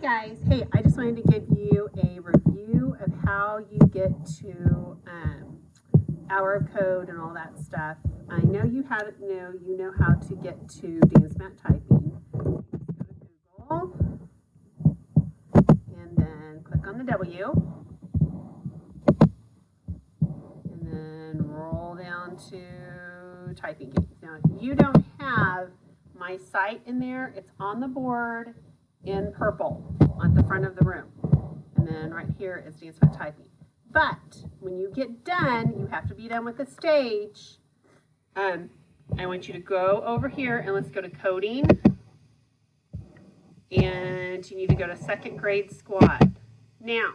guys, hey, I just wanted to give you a review of how you get to Hour of Code and all that stuff. I know you know how to get to Dance Mat Typing. Go to Google and then click on the W and then roll down to Typing Games. Now, if you don't have my site in there, it's on the board in purple at the front of the room. And then right here is Dance Mat Typing. But when you get done, you have to be done with the stage. I want you to go over here and let's go to coding. And you need to go to second grade squad. Now,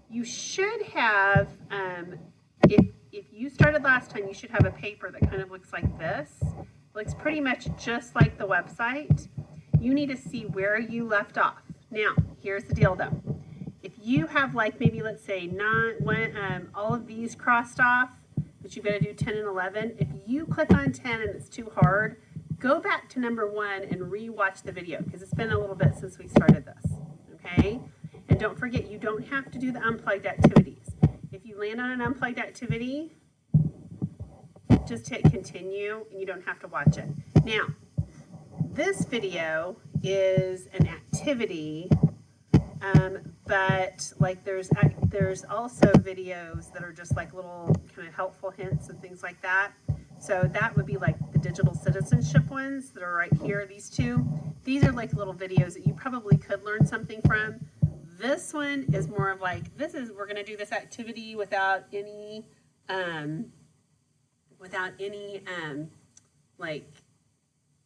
you should have, if you started last time, you should have a paper that kind of looks like this. It looks pretty much just like the website. You need to see where you left off. Now, here's the deal though. If you have like maybe let's say all of these crossed off, but you've got to do 10 and 11, if you click on 10 and it's too hard, go back to number 1 and re-watch the video because it's been a little bit since we started this, okay? And don't forget, you don't have to do the unplugged activities. If you land on an unplugged activity, just hit continue and you don't have to watch it. Now, this video is an activity, but like there's also videos that are just like little kind of helpful hints and things like that. So that would be like the digital citizenship ones that are right here, these two. These are like little videos that you probably could learn something from. This one is more of like, we're gonna do this activity without any like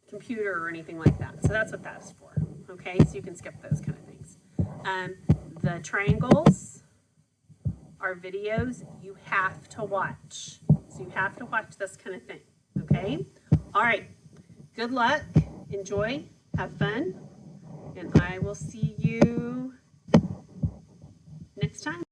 computer or anything like that. So that's what that's for, okay? So you can skip those kind of things. The triangles are videos you have to watch. So you have to watch this kind of thing, okay? All right, good luck, enjoy, have fun, and I will see you next time.